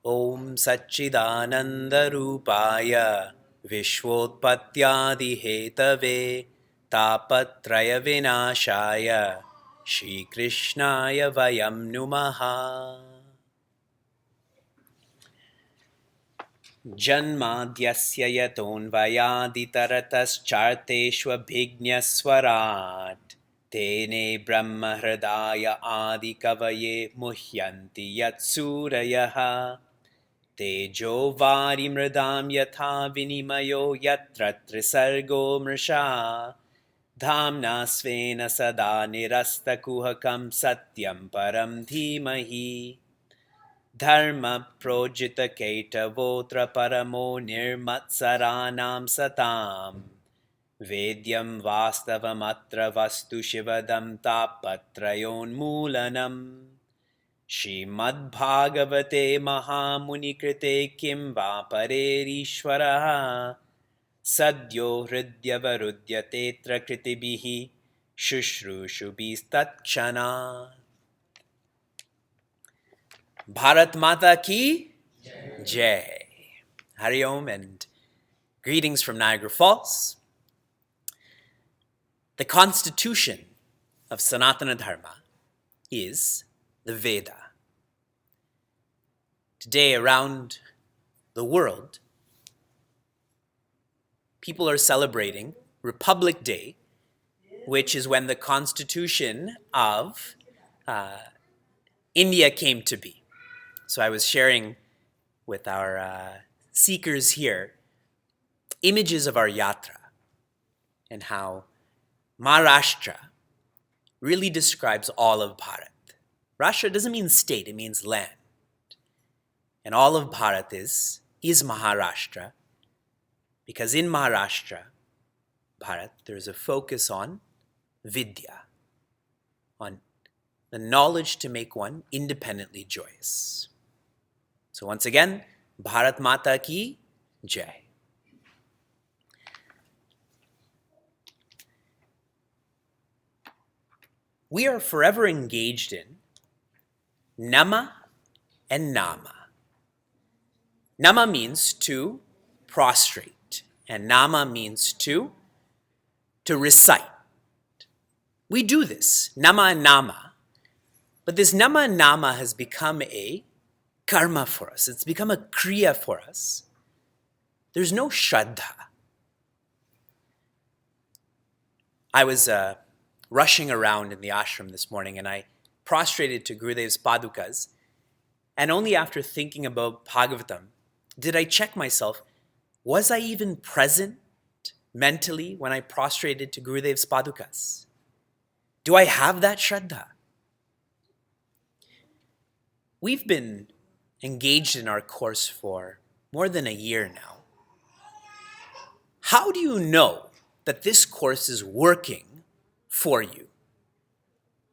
Om Satchidananda-rupaya Vishwotpattyadi-hetave Tapatraya-vinashaya Shri Krishnaya Vayam Numaha. Janmadhyasya yatonvayaditaratascharteshvabhignaswarat Tene Brahma Hridaya Adi Kavaye Muhyanti Yatsurayaha Tejo Vari Mridam Yatha Vinimayo Yatra Trisargo Mrisha Dhamna Svena Sada Nirasta Kuhakam Satyam Param Dhimahi Dharma Projita Ketavotra Paramo Nirmatsaranam Satam Vedyam Vastavam Atra Vastu Shivadam Tapatrayon Moolanam Shrimad Bhagavate Mahamuni Kim Va Parerishvaraha Sadyo Hridyavaruddhya Tetra Kritibihi Shushrushubi Tatkshanat. Bharat Mata Ki Jai. Hari Om and greetings from Niagara Falls. The constitution of Sanatana Dharma is the Veda. Today around the world, people are celebrating Republic Day, which is when the constitution of India came to be. So I was sharing with our seekers here images of our yatra and how Maharashtra really describes all of Bharat. Rashtra doesn't mean state, it means land. And all of Bharat is Maharashtra, because in Maharashtra, Bharat, there's a focus on vidya, on the knowledge to make one independently joyous. So once again, Bharat Mata Ki Jai. We are forever engaged in Nama and Nama. Nama means to prostrate, and Nama means to recite. We do this, Nama and Nama, but this Nama and Nama has become a karma for us. It's become a kriya for us. There's no shraddha. I was rushing around in the ashram this morning and I prostrated to Gurudev's padukas, and only after thinking about Bhagavatam did I check myself, was I even present mentally when I prostrated to Gurudev's padukas? Do I have that shraddha? We've been engaged in our course for more than a year now. How do you know that this course is working for you?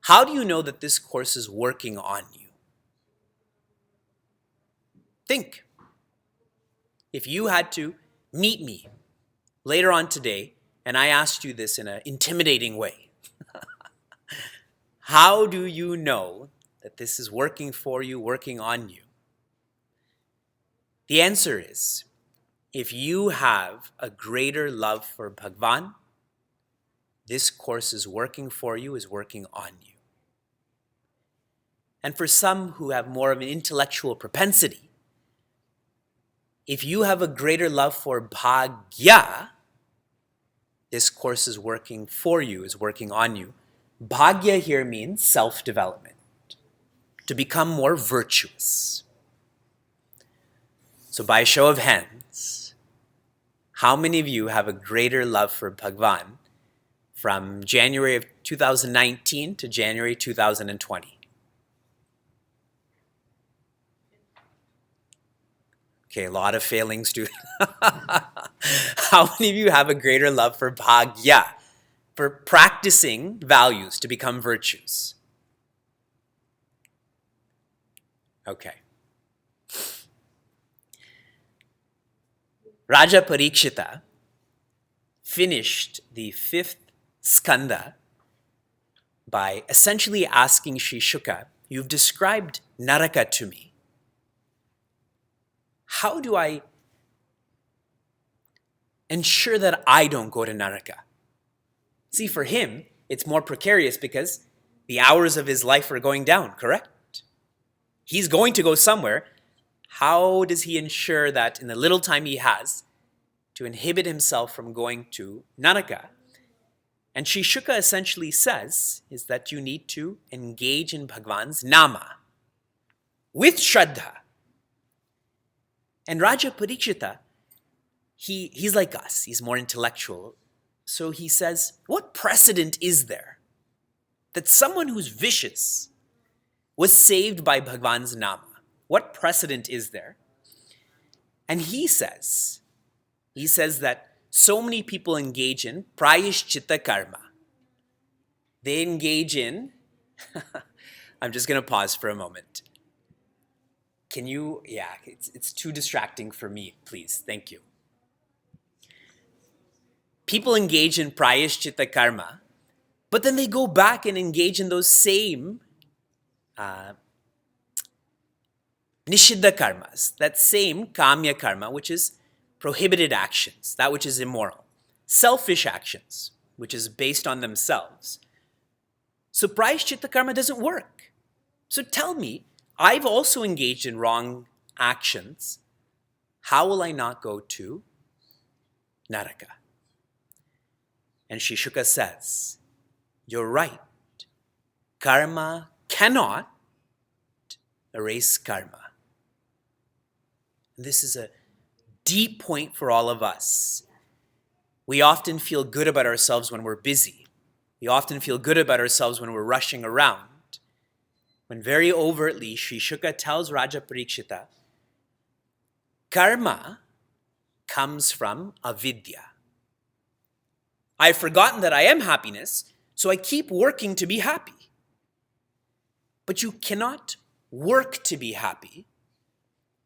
How do you know that this course is working on you? Think. If you had to meet me later on today and I asked you this in an intimidating way, how do you know that this is working for you, working on you? The answer is, if you have a greater love for Bhagwan, this course is working for you, is working on you. And for some who have more of an intellectual propensity, if you have a greater love for Bhagya, this course is working for you, is working on you. Bhagya here means self-development. to become more virtuous. So by show of hands, how many of you have a greater love for Bhagwan from January of 2019 to January 2020? Okay, a lot of failing students. How many of you have a greater love for Bhagya, for practicing values to become virtues? Okay. Raja Parikshita finished the 5th skanda by essentially asking Sri Shuka, "You've described Naraka to me. How do I ensure that I don't go to Naraka?" See, for him, it's more precarious because the hours of his life are going down, correct? He's going to go somewhere. How does he ensure that in the little time he has to inhibit himself from going to Naraka? And Sri Shuka essentially says is that you need to engage in Bhagwan's nama with Shraddha. And Raja Parikshita, he's like us. He's more intellectual. So he says, what precedent is there that someone who's vicious was saved by Bhagwan's nama? What precedent is there? And he says that so many people engage in prayishchitta karma. They engage in, I'm just going to pause for a moment. Can you, it's too distracting for me, please. Thank you. People engage in prayishchitta karma, but then they go back and engage in those same nishiddha karmas, that same kamya karma, which is prohibited actions, that which is immoral, selfish actions, which is based on themselves. So prayishchitta karma doesn't work. So tell me, I've also engaged in wrong actions. How will I not go to Naraka? And Sri Shuka says, you're right. Karma cannot erase karma. This is a deep point for all of us. We often feel good about ourselves when we're busy. We often feel good about ourselves when we're rushing around. When very overtly, Sri Shuka tells Raja Parikshita, karma comes from avidya. I've forgotten that I am happiness, so I keep working to be happy. But you cannot work to be happy.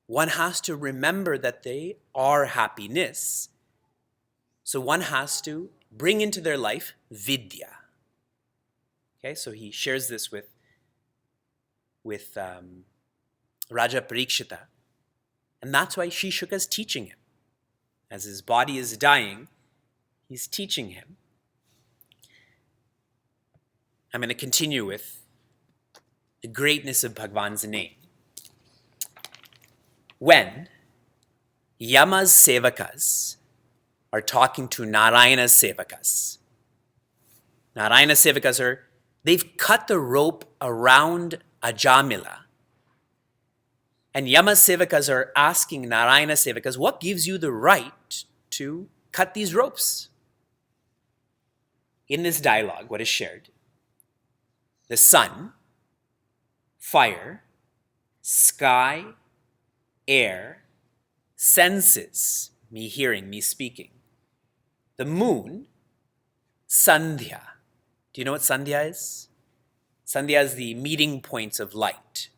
One has to remember that they are happiness. So one has to bring into their life vidya. Okay, so he shares this with Raja Parikshita. And that's why Sri Shuka is teaching him. As his body is dying, he's teaching him. I'm going to continue with the greatness of Bhagwan's name. When Yama's sevakas are talking to Narayana's sevakas, Narayana's sevakas they've cut the rope around Ajamila. And Yama's sevakas are asking Narayana's sevakas, what gives you the right to cut these ropes? In this dialogue, what is shared? The sun, fire, sky, air, senses, me hearing, me speaking. The moon, sandhya. Do you know what sandhya is? Sandhya is the meeting points of light.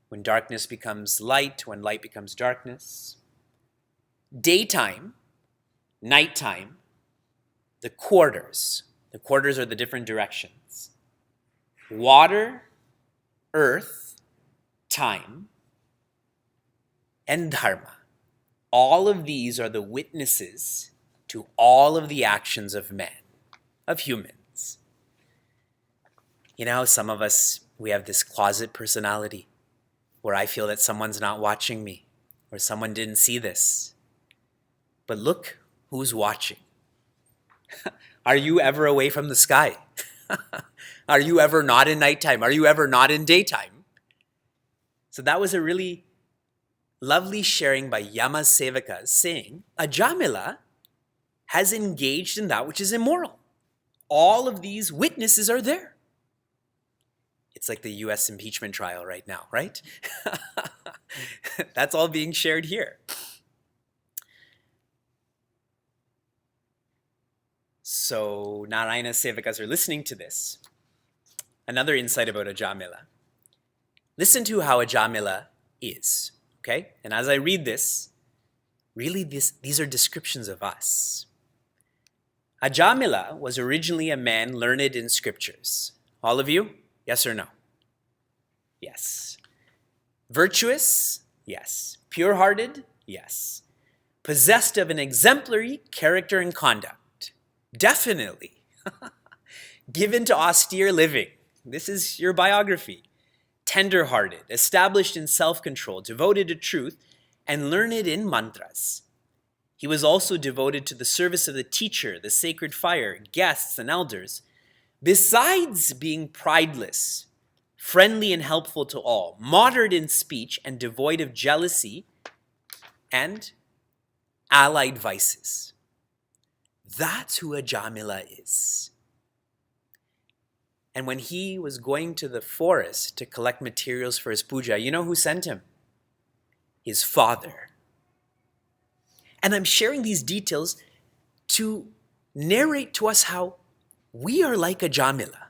When darkness becomes light, when light becomes darkness. Daytime, nighttime, the quarters. The quarters are the different directions. Water, earth, time, and dharma. All of these are the witnesses to all of the actions of men, of humans. You know, some of us, we have this closet personality where I feel that someone's not watching me, or someone didn't see this. But look who's watching. Are you ever away from the sky? Are you ever not in nighttime? Are you ever not in daytime? So that was a really lovely sharing by Yama's Sevakas saying, Ajamila has engaged in that which is immoral. All of these witnesses are there. It's like the US impeachment trial right now, right? That's all being shared here. So Narayana Sevakas are listening to this. Another insight about Ajamila. Listen to how Ajamila is, okay? And as I read this, really these are descriptions of us. Ajamila was originally a man learned in scriptures. All of you? Yes or no? Yes. Virtuous? Yes. Pure-hearted? Yes. Possessed of an exemplary character and conduct? Definitely. Given to austere living? This is your biography. Tender-hearted, established in self-control, devoted to truth, and learned in mantras. He was also devoted to the service of the teacher, the sacred fire, guests, and elders. Besides being prideless, friendly and helpful to all, moderate in speech, and devoid of jealousy and allied vices. That's who Ajamila is. And when he was going to the forest to collect materials for his puja, you know who sent him? His father. And I'm sharing these details to narrate to us how we are like Ajamila.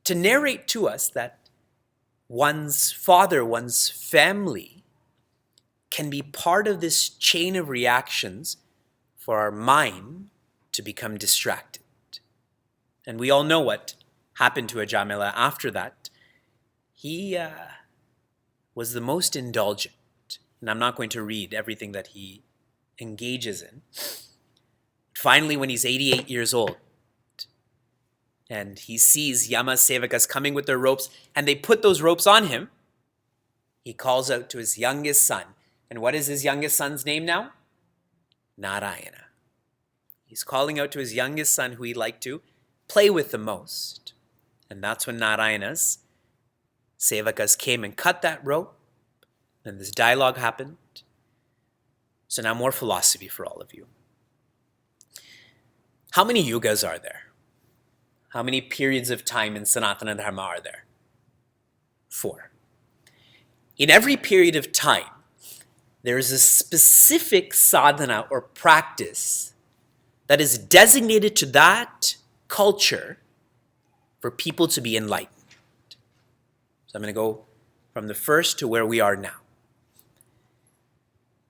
To narrate to us that one's father, one's family can be part of this chain of reactions for our mind to become distracted. And we all know what happened to Ajamila after that. He was the most indulgent. And I'm not going to read everything that he engages in. Finally, when he's 88 years old, and he sees Yama's Sevakas coming with their ropes, and they put those ropes on him, he calls out to his youngest son. And what is his youngest son's name now? Narayana. He's calling out to his youngest son, who he'd like to play with the most. And that's when Narayana's Sevakas came and cut that rope. And this dialogue happened. So now more philosophy for all of you. How many yugas are there? How many periods of time in Sanatana Dharma are there? 4. In every period of time, there is a specific sadhana or practice that is designated to that culture for people to be enlightened. So I'm going to go from the first to where we are now.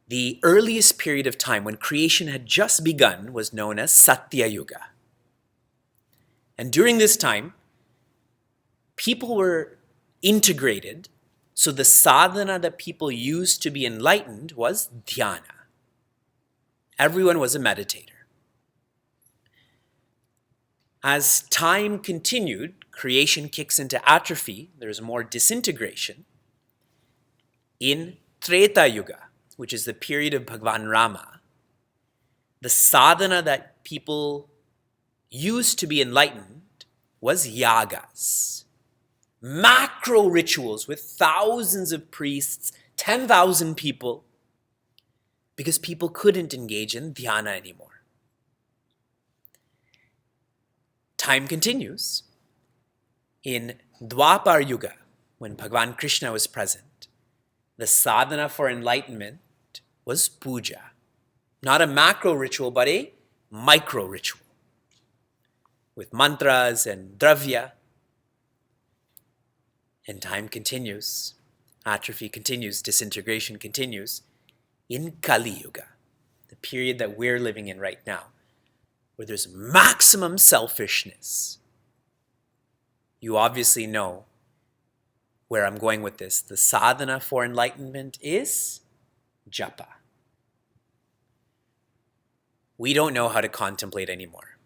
The earliest period of time when creation had just begun was known as Satya Yuga. And during this time, people were integrated, so the sadhana that people used to be enlightened was dhyana. Everyone was a meditator. As time continued, creation kicks into atrophy, there's more disintegration. In Treta Yuga, which is the period of Bhagavan Rama, the sadhana that people used to be enlightened was yagas. Macro rituals with thousands of priests, 10,000 people, because people couldn't engage in dhyana anymore. Time continues. In Dwapar Yuga, when Bhagavan Krishna was present, the sadhana for enlightenment was puja. Not a macro ritual, but a micro ritual. With mantras and dravya. And time continues. Atrophy continues. Disintegration continues. In Kali Yuga, the period that we're living in right now, where there's maximum selfishness. You obviously know where I'm going with this. The sadhana for enlightenment is japa. We don't know how to contemplate anymore.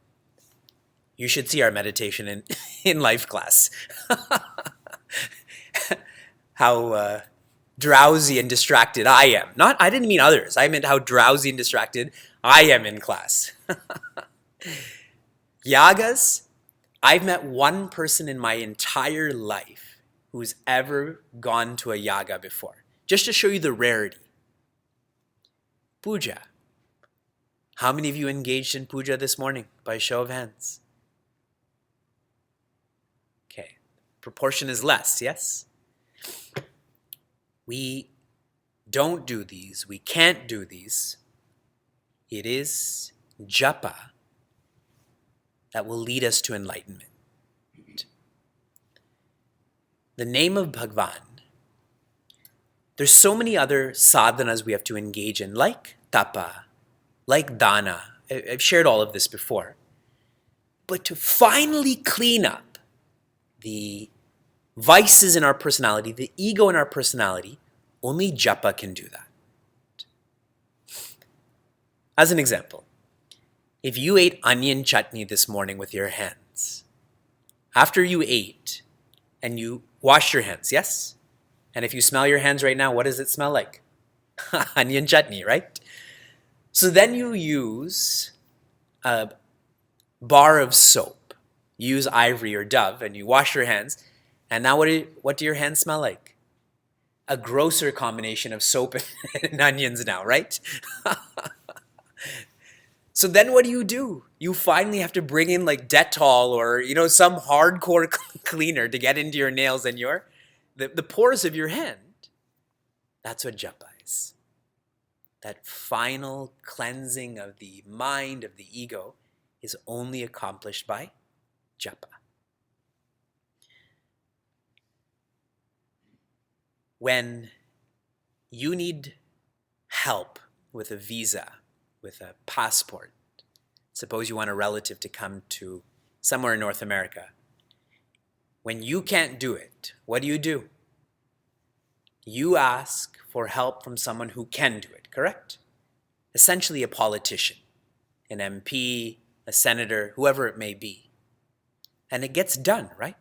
You should see our meditation in life class. How drowsy and distracted I am. I didn't mean others. I meant how drowsy and distracted I am in class. Yagas, I've met one person in my entire life who's ever gone to a yaga before, just to show you the rarity. Puja. How many of you engaged in puja this morning by show of hands? Okay, proportion is less, yes? We don't do these, we can't do these. It is japa that will lead us to enlightenment. The name of Bhagwan, there's so many other sadhanas we have to engage in, like tapa, like dana. I've shared all of this before. But to finally clean up the vices in our personality, the ego in our personality, only japa can do that. As an example, if you ate onion chutney this morning with your hands, after you ate and you washed your hands, yes? And if you smell your hands right now, what does it smell like? Onion chutney, right? So then you use a bar of soap. You use Ivory or Dove and you wash your hands. And now what do your hands smell like? A grosser combination of soap and onions now, right? So then what do? You finally have to bring in like Dettol or, some hardcore cleaner to get into your nails and the pores of your hand. That's what japa is. That final cleansing of the mind, of the ego, is only accomplished by japa. When you need help with a visa, with a passport, suppose you want a relative to come to somewhere in North America. When you can't do it, what do? You ask for help from someone who can do it, correct? Essentially a politician, an MP, a senator, whoever it may be. And it gets done, right?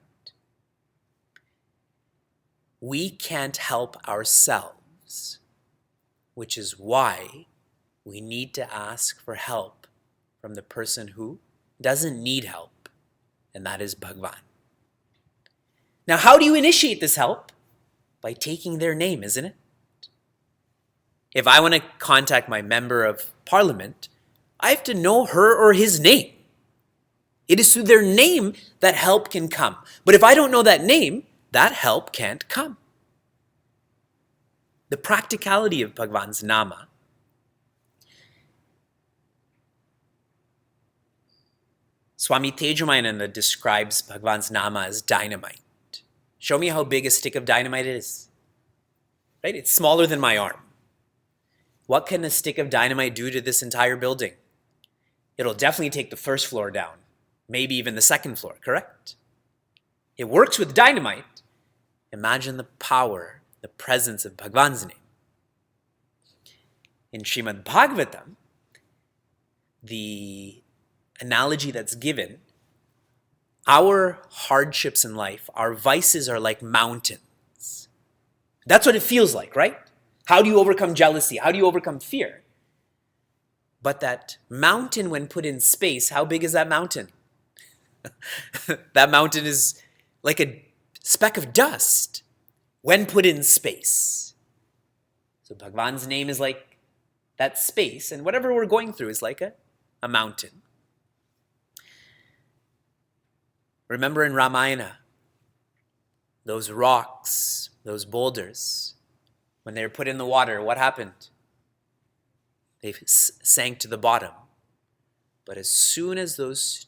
We can't help ourselves, which is why we need to ask for help from the person who doesn't need help, and that is Bhagwan. Now, how do you initiate this help? By taking their name, isn't it? If I want to contact my member of parliament, I have to know her or his name. It is through their name that help can come. But if I don't know that name, that help can't come. The practicality of Bhagwan's nama Swami Tejomayananda describes Bhagwan's nama as dynamite. Show me how big a stick of dynamite is. Right? It's smaller than my arm. What can a stick of dynamite do to this entire building? It'll definitely take the first floor down, maybe even the second floor, correct? It works with dynamite. Imagine the power, the presence of Bhagwan's name. In Srimad Bhagavatam, the analogy that's given, our hardships in life, our vices are like mountains. That's what it feels like, right? How do you overcome jealousy? How do you overcome fear? But that mountain, when put in space, how big is that mountain? That mountain is like a speck of dust when put in space. So Bhagwan's name is like that space, and whatever we're going through is like a mountain. Remember in Ramayana, those rocks, those boulders, when they were put in the water, what happened? They sank to the bottom. But as soon as those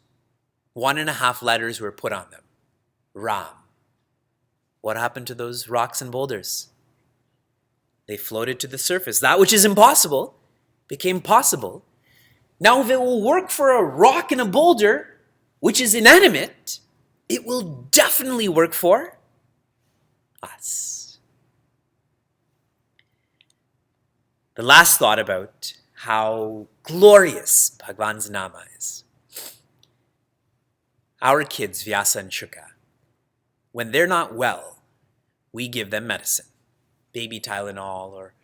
1.5 letters were put on them, Ram, what happened to those rocks and boulders? They floated to the surface. That which is impossible became possible. Now, if it will work for a rock and a boulder, which is inanimate, it will definitely work for us. The last thought about how glorious Bhagwan's nama is. Our kids, Vyasa and Shuka, when they're not well, we give them medicine, baby Tylenol or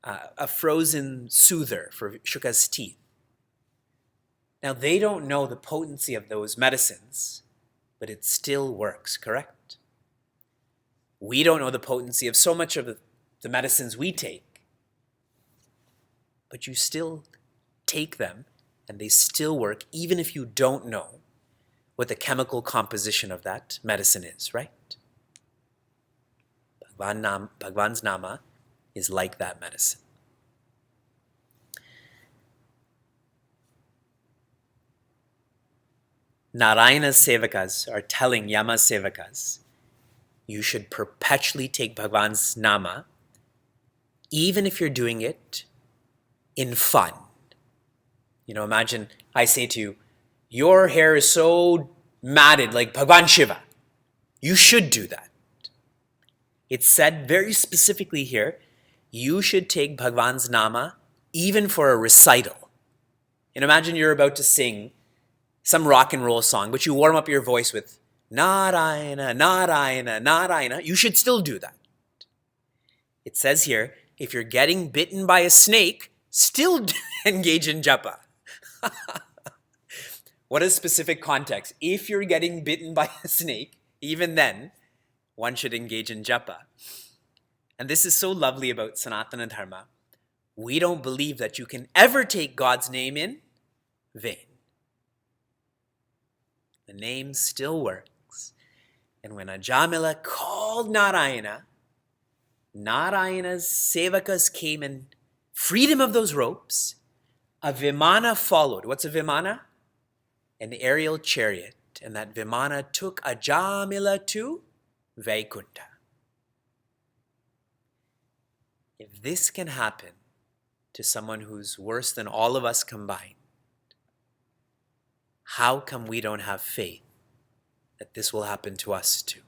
a frozen soother for Shuka's teeth. Now, they don't know the potency of those medicines, but it still works, correct? We don't know the potency of so much of the medicines we take, but you still take them and they still work even if you don't know what the chemical composition of that medicine is, right? Bhagwan's Nama is like that medicine. Narayana's Sevakas are telling Yama's Sevakas, you should perpetually take Bhagwan's Nama, even if you're doing it in fun. Imagine I say to you, your hair is so matted like Bhagwan Shiva. You should do that. It's said very specifically here, you should take Bhagwan's Nama even for a recital. Imagine you're about to sing some rock and roll song, but you warm up your voice with Narayana, Narayana, Narayana. You should still do that. It says here, if you're getting bitten by a snake, still engage in japa. What is specific context? If you're getting bitten by a snake, even then, one should engage in japa. And this is so lovely about Sanatana Dharma. We don't believe that you can ever take God's name in vain. The name still works. And when Ajamila called Narayana, Narayana's Sevakas came and freed him of those ropes. A Vimana followed. What's a Vimana? An aerial chariot. And that Vimana took Ajamila to Vaikunta. If this can happen to someone who's worse than all of us combined, how come we don't have faith that this will happen to us too?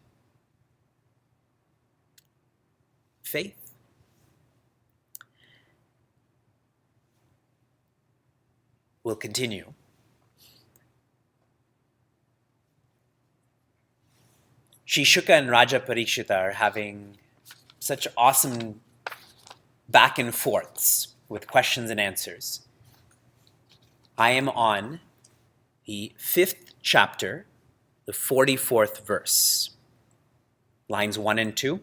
Faith. We'll continue. Shri Shuka and Raja Parikshita are having such awesome back and forths with questions and answers. I am on the 5th chapter, the 44th verse, lines 1 and 2.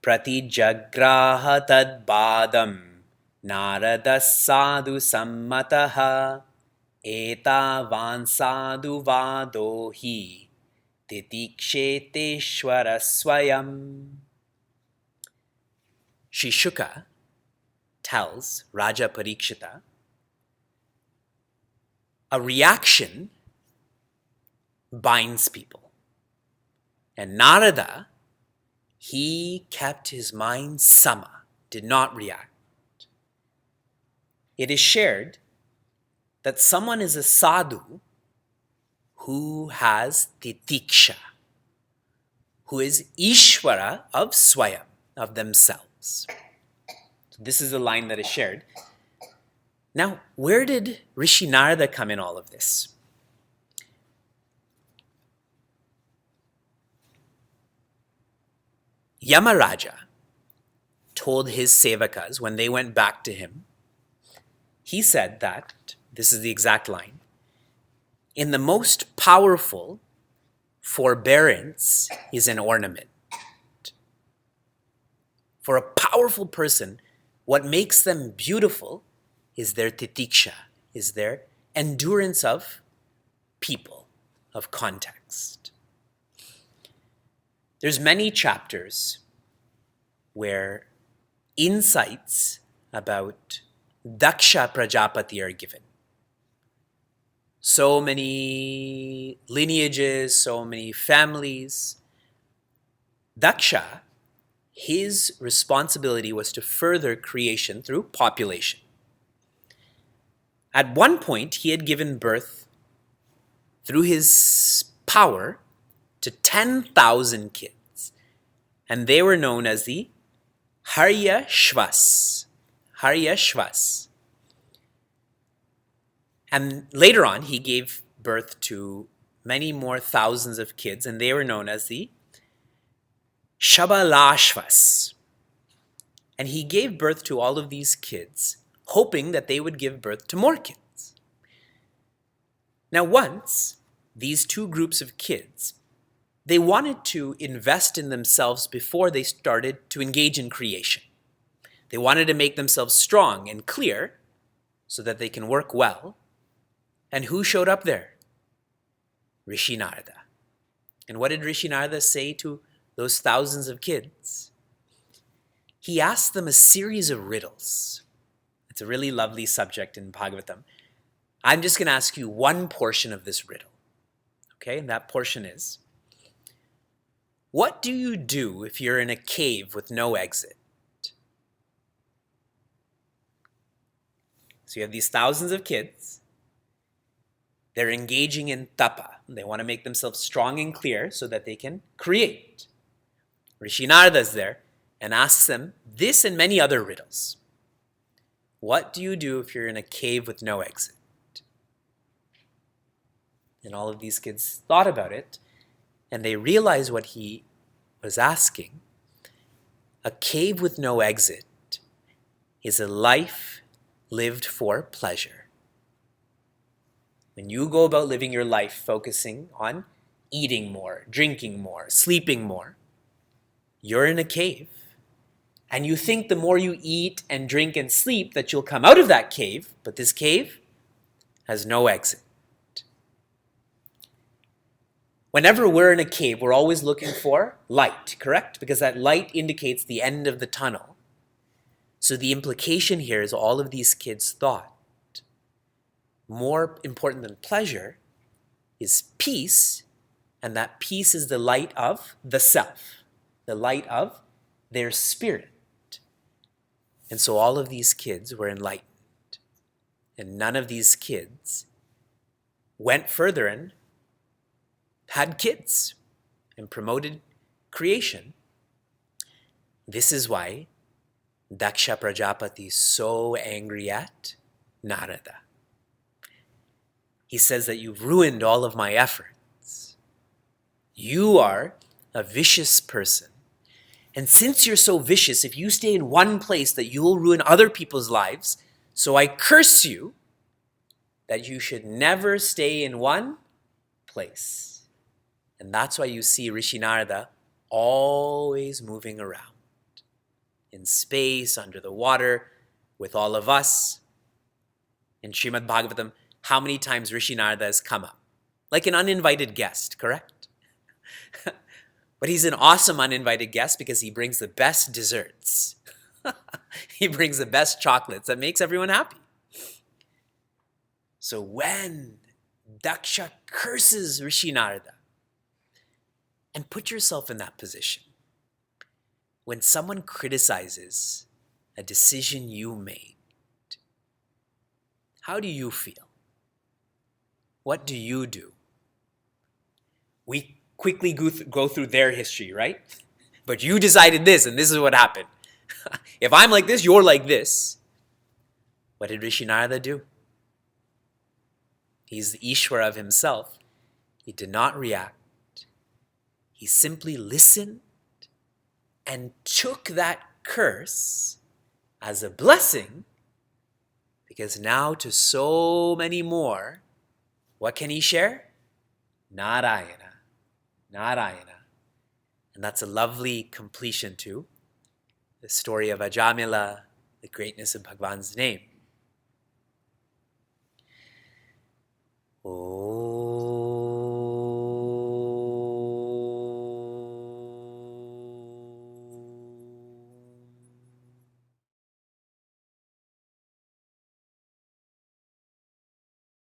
Pratijagraha tad badam narada sadhu sammataha etavan sadhu vadohi titikshete swayam. Shri Shuka tells Raja Parikshita, a reaction binds people. And Narada, he kept his mind sama, did not react. It is shared that someone is a sadhu who has titiksha, who is Ishvara of Swayam, of themselves. So this is a line that is shared. Now, where did Rishi Narada come in all of this? Yamaraja told his sevakas when they went back to him, he said that, this is the exact line, in the most powerful, forbearance is an ornament. For a powerful person, what makes them beautiful is their titiksha, is their endurance of people, of context. There's many chapters where insights about Daksha Prajapati are given. So many lineages, so many families. Daksha, his responsibility was to further creation through population. At one point, he had given birth through his power to 10,000 kids. And they were known as the Haryashvas. Haryashvas. And later on, he gave birth to many more thousands of kids, and they were known as the Shabalashvas. And he gave birth to all of these kids, hoping that they would give birth to more kids. Now once, these two groups of kids, they wanted to invest in themselves before they started to engage in creation. They wanted to make themselves strong and clear so that they can work well. And who showed up there? Rishi Narada. And what did Rishi Narada say to those thousands of kids? He asked them a series of riddles. It's a really lovely subject in Bhagavatam. I'm just going to ask you one portion of this riddle. Okay, and that portion is, what do you do if you're in a cave with no exit? So you have these thousands of kids. They're engaging in tapa. They want to make themselves strong and clear so that they can create. Rishi Narada is there and asks them this and many other riddles. What do you do if you're in a cave with no exit? And all of these kids thought about it, and they realized what he was asking. A cave with no exit is a life lived for pleasure. When you go about living your life focusing on eating more, drinking more, sleeping more, you're in a cave. And you think the more you eat and drink and sleep that you'll come out of that cave, but this cave has no exit. Whenever we're in a cave, we're always looking for light, correct? Because that light indicates the end of the tunnel. So the implication here is all of these kids thought more important than pleasure is peace, and that peace is the light of the self, the light of their spirit. And so all of these kids were enlightened. And none of these kids went further and had kids and promoted creation. This is why Daksha Prajapati is so angry at Narada. He says that you've ruined all of my efforts. You are a vicious person. And since you're so vicious, if you stay in one place, that you will ruin other people's lives. So I curse you that you should never stay in one place. And that's why you see Rishi Narada always moving around in space, under the water, with all of us. In Srimad Bhagavatam, how many times Rishi Narada has come up? Like an uninvited guest, correct? But he's an awesome uninvited guest because he brings the best desserts. He brings the best chocolates that makes everyone happy. So when Daksha curses Rishi Narada, and put yourself in that position, when someone criticizes a decision you made, how do you feel? What do you do? We quickly go through their history, right? But you decided this, and this is what happened. If I'm like this, you're like this. What did Rishi Narada do? He's the Ishvara of himself. He did not react. He simply listened and took that curse as a blessing, because now to so many more, what can he share? Narayana. Narayana. And that's a lovely completion to the story of Ajamila, the greatness of Bhagwan's name. Oh.